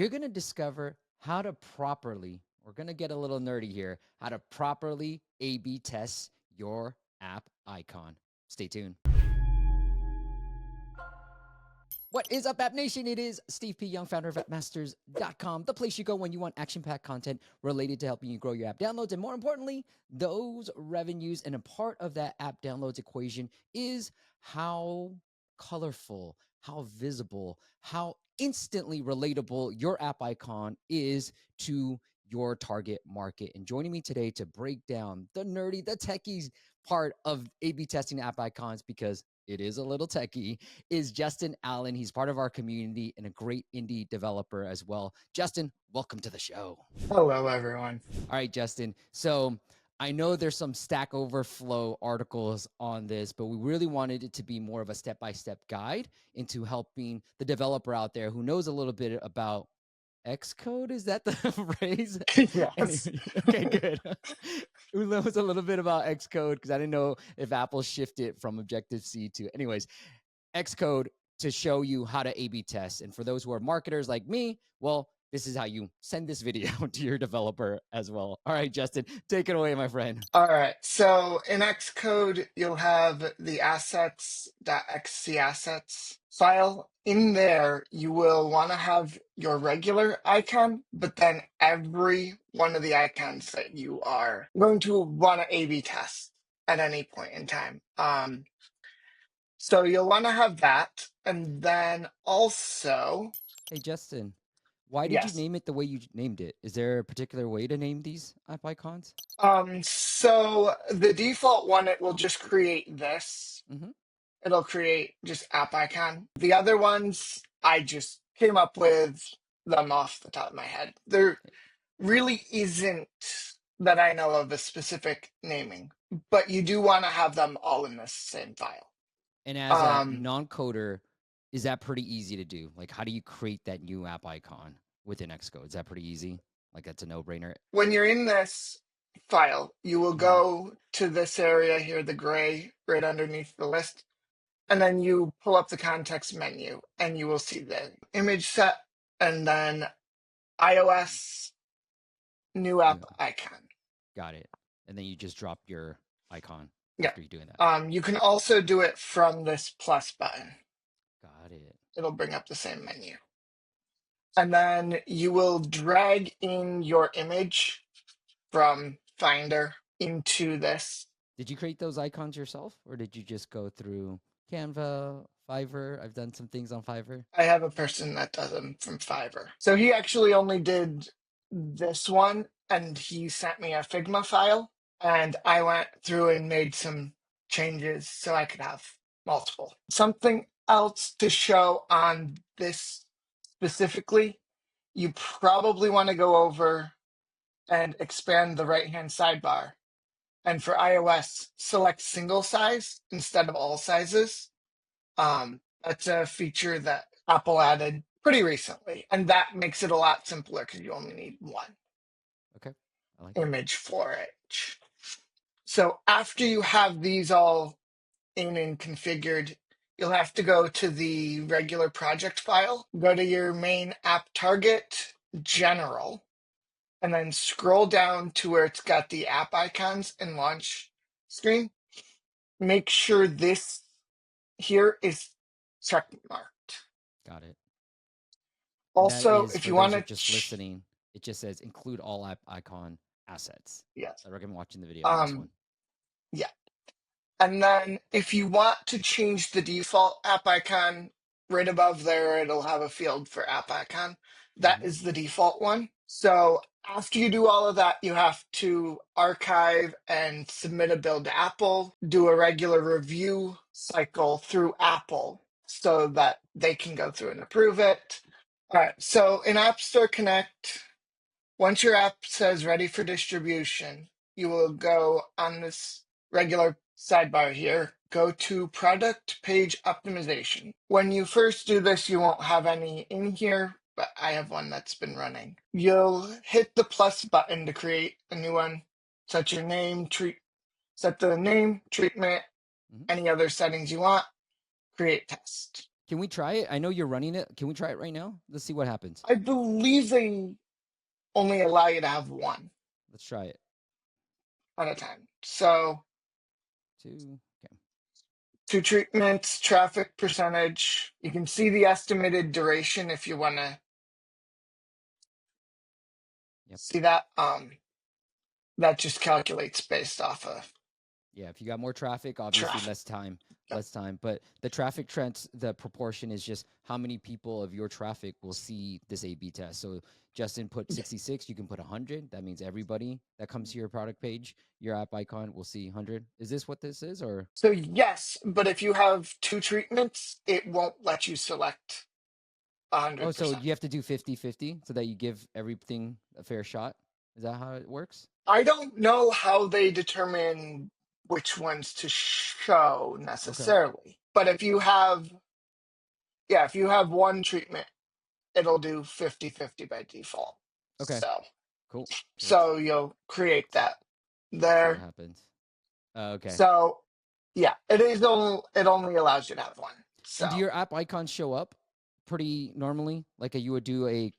you're going to discover how to properly, we're going to get a little nerdy here, how to properly A/B test your app icon. Stay tuned. What is up, App Nation? It is Steve P. Young, founder of appmasters.com, the place you go when you want action-packed content related to helping you grow your app downloads, and more importantly, those revenues. And a part of that app downloads equation is how colorful, how visible, how instantly relatable your app icon is to your target market. And joining me today to break down the nerdy, the techies part of A/B testing app icons, because it is a little techie, is Justin Allen. He's part of our community and a great indie developer as well. Justin, welcome to the show. Hello, everyone. All right, Justin. So I know there's some Stack Overflow articles on this, but we really wanted it to be more of a step-by-step guide into helping the developer out there who knows a little bit about Xcode. Is that the phrase? Yes. Okay, good. Who knows a little bit about Xcode, because I didn't know if Apple shifted from Objective-C to, anyways, Xcode, to show you how to A/B test. And for those who are marketers like me, well, this is how you send this video to your developer as well. All right, Justin, take it away, my friend. All right. So in Xcode, you'll have the assets.xc assets file. In there, you will want to have your regular icon, but then every one of the icons that you are going to want to A/B test at any point in time. So you'll want to have that. And then also, Hey, Justin, why did you yes. name it the way you named it? Is there a particular way to name these app icons? So the default one, it will just create this. Mm-hmm. It'll create just app icon. The other ones, I just came up with them off the top of my head. There really isn't, that I know of, a specific naming, but you do want to have them all in the same file. And as a non-coder, is that pretty easy to do? Like, how do you create that new app icon within Xcode? Is that pretty easy? Like, that's a no-brainer? When you're in this file, you will go to this area here, the gray, right underneath the list. And then you pull up the context menu and you will see the image set and then iOS new app icon. Got it. And then you just drop your icon Yeah. after you're doing that. You can also do it from this plus button. Got it. It'll bring up the same menu. And then you will drag in your image from Finder into this. Did you create those icons yourself, or did you just go through Canva, Fiverr? I've done some things on Fiverr. I have a person that does them from Fiverr. So he actually only did this one, and he sent me a Figma file, and I went through and made some changes so I could have multiple. Something else to show on this specifically, you probably want to go over and expand the right-hand sidebar. And for iOS, select single size instead of all sizes. That's a feature that Apple added pretty recently, and that makes it a lot simpler because you only need one image for it. So after you have these all in and configured, you'll have to go to the regular project file, go to your main app target, general, and then scroll down to where it's got the app icons and launch screen. Make sure this here is check marked. Got it. Also, if you want to just listening, it just says include all app icon assets. Yes. I recommend watching the video on this one. Yeah. And then if you want to change the default app icon, right above there, it'll have a field for app icon. That is the default one. So after you do all of that, you have to archive and submit a build to Apple, do a regular review cycle through Apple so that they can go through and approve it. All right. So in App Store Connect, once your app says ready for distribution, you will go on this regular sidebar here, go to product page optimization. When you first do this, you won't have any in here, but I have one that's been running. You'll hit the plus button to create a new one. Set your name, set the name, treatment, any other settings you want, create test. Can we try it? I know you're running it. Can we try it right now? Let's see what happens. I believe they only allow you to have one Let's try it. at a time. So 2. Okay. 2 treatments, traffic percentage. You can see the estimated duration if you want to Yep. see that. That just calculates based off of Yeah, if you got more traffic, obviously traffic. less time, Yep. less time. But the traffic trends, the proportion is just how many people of your traffic will see this A/B test. So Justin put 66, you can put 100. That means everybody that comes to your product page, your app icon will see 100. Is this what this is, or? So yes, but if you have 2 treatments, it won't let you select Oh, so 100%. you have to do 50-50 so that you give everything a fair shot? Is that how it works? I don't know how they determine which ones to show Okay. necessarily, but if you have, yeah, if you have 1 treatment, it'll do 50-50 by default. Okay. So, Cool. so you'll create that Let's see what there. happens. Okay. So, yeah, it only allows you to have one. So, And do your app icons show up pretty normally, like you would do a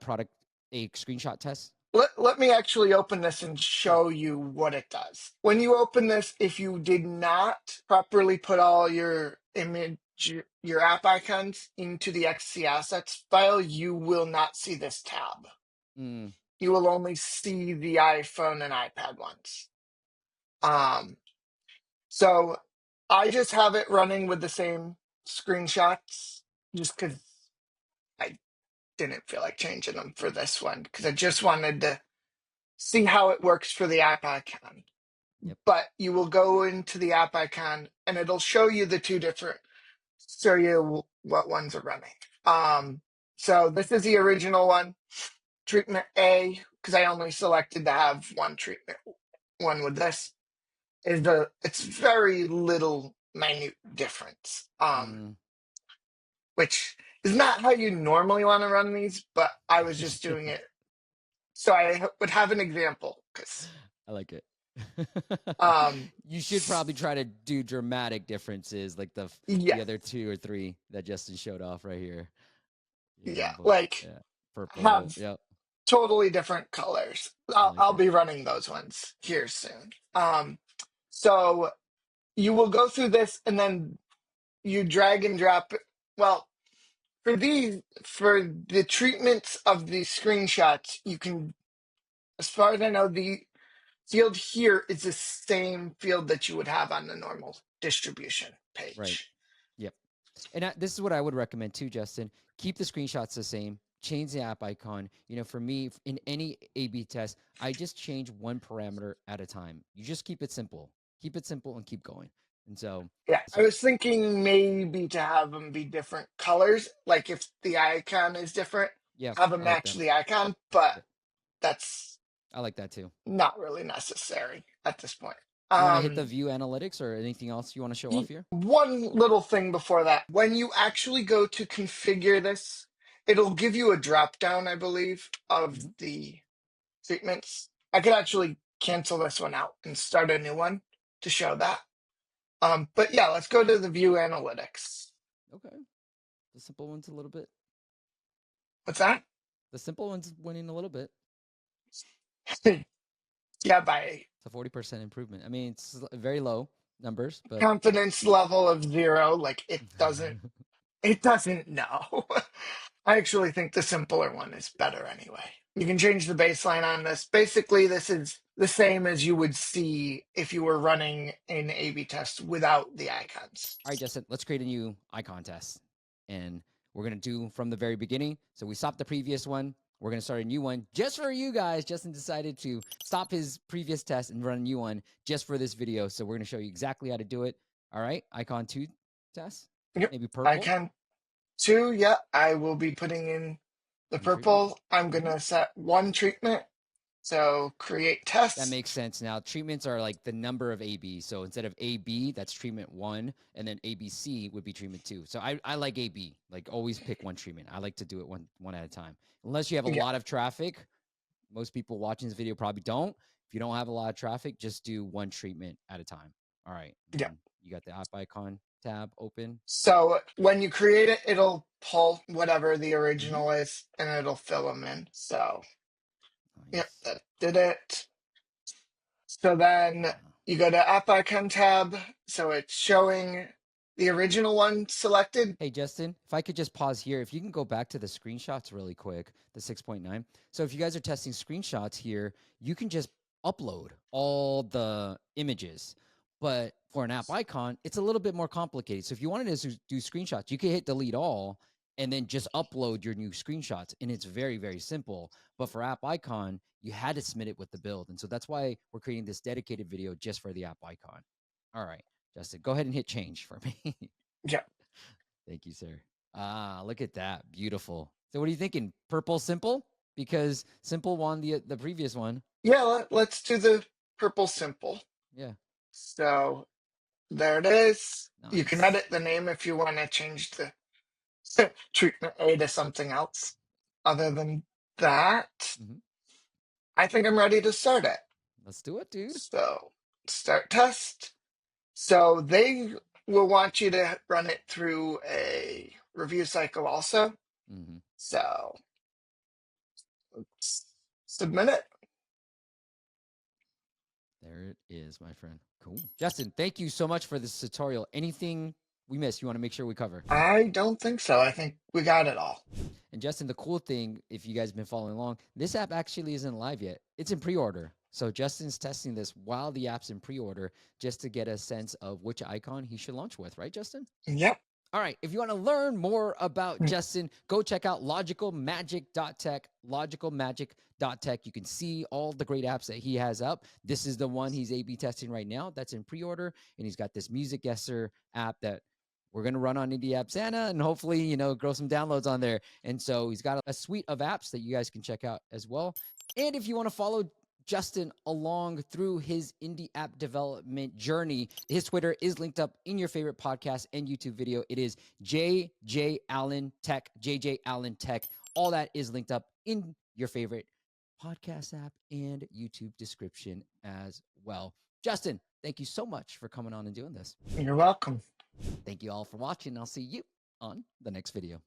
product a screenshot test? let me actually open this and Yeah. show you what it does. When you open this, if you did not properly put all your image, your app icons into the XC assets file, you will not see this tab. Mm, You will only see the iPhone and iPad ones. So I just have it running with the same screenshots just because I didn't feel like changing them for this one because I just wanted to see how it works for the app icon. yep. But you will go into the app icon and it'll show you the two different, show you what ones are running. So this is the original one, treatment A, because I only selected to have one treatment, one with this. It's very little minute difference. Mm. Which is not how you normally want to run these, but I was just doing it so I would have an example. Because I like it. um, You should probably try to do dramatic differences like yeah, the other 2 or 3 that Justin showed off right here. yeah, But like yeah, purple. have Yep. totally different colors. I I'll like I'll it. be running those ones here soon. So you will go through this and then you drag and drop. Well, for the treatments of the screenshots, you can, as far as I know, the field here is the same field that you would have on the normal distribution Right. page. Yep. And this is what I would recommend too, Justin. Keep the screenshots the same. Change the app icon. For me, in any A/B test, I just change one parameter at a time. You just keep it simple. Keep it simple and keep going. And so, Yeah, I so was thinking maybe to have them be different colors, like if the icon is different, yeah, have them I like match that. the icon, but Yep. that's I like that too. not really necessary at this point. You want to hit the Um, view analytics or anything else you want to show off here? One little thing before that, when you actually go to configure this, it'll give you a drop down, I believe, of Mm-hmm. the treatments. I could actually cancel this one out and start a new one to show that. But yeah, let's go to the view analytics. Okay. The simple one's a little bit. What's that? The simple one's winning a little bit. Yeah, by It's a 40% improvement. I mean, it's very low numbers, but confidence level of 0, like it doesn't know. I actually think the simpler one is better anyway. You can change the baseline on this. Basically, this is the same as you would see if you were running an A/B test without the icons. all right, Justin, let's create a new icon test. And we're going to do from the very beginning. So we stopped the previous one. We're going to start a new one just for you guys. Justin decided to stop his previous test and run a new one just for this video. So we're going to show you exactly how to do it. All right, icon 2 test, Yep, maybe purple. icon 2. Yeah, I will be putting in the One treatment. purple. I'm Mm-hmm. gonna set 1 treatment. So create test. That makes sense. Now, treatments are like the number of AB. So instead of AB, that's treatment 1, and then ABC would be treatment 2. So I like AB. Like always pick one treatment. I like to do it one at a time. Unless you have a Yeah, lot of traffic. Most people watching this video probably don't. If you don't have a lot of traffic, just do one treatment at a time. All right. yeah. You got the app icon tab open? So when you create it, it'll pull whatever the original is and it'll fill them in. So, yep, Nice. that did it. So then you go to app icon tab. So it's showing the original one selected. Hey, Justin, if I could just pause here, if you can go back to the screenshots really quick, the 6.9. So if you guys are testing screenshots here, you can just upload all the images. But for an app icon, it's a little bit more complicated. So if you wanted to do screenshots, you could hit delete all and then just upload your new screenshots. And it's very, very simple. But for app icon, you had to submit it with the build. And so that's why we're creating this dedicated video just for the app icon. All right, Justin, go ahead and hit change for me. Yeah. Thank you, sir. Ah, look at that. Beautiful. So what are you thinking? Purple simple? Because simple won the previous one. Yeah, let's do the purple simple. Yeah. So there it is. You can Nice. edit the name if you want to change the treatment A to something else. Other than that, Mhm. I think I'm ready to start it. Let's do it, dude. So start test. So they will want you to run it through a review cycle also. Mhm. So let's submit it. There it is, my friend. Cool. Justin, thank you so much for this tutorial. Anything we missed you want to make sure we cover? I don't think so. I think we got it all. And Justin, the cool thing, if you guys have been following along, this app actually isn't live yet. It's in pre-order. So Justin's testing this while the app's in pre-order just to get a sense of which icon he should launch with, right, Justin? Yep. All right, if you want to learn more about Justin, go check out logicalmagic.tech, logicalmagic.tech. You can see all the great apps that he has up. This is the one he's A/B testing right now. That's in pre-order, and he's got this music guesser app that we're going to run on Indie App Santa and hopefully, grow some downloads on there. And so he's got a suite of apps that you guys can check out as well. And if you want to follow Justin along through his indie app development journey, his Twitter is linked up in your favorite podcast and YouTube video. It is JJ Allen Tech, JJ Allen Tech. All that is linked up in your favorite podcast app and YouTube description as well. Justin, thank you so much for coming on and doing this. You're welcome. Thank you all for watching. I'll see you on the next video.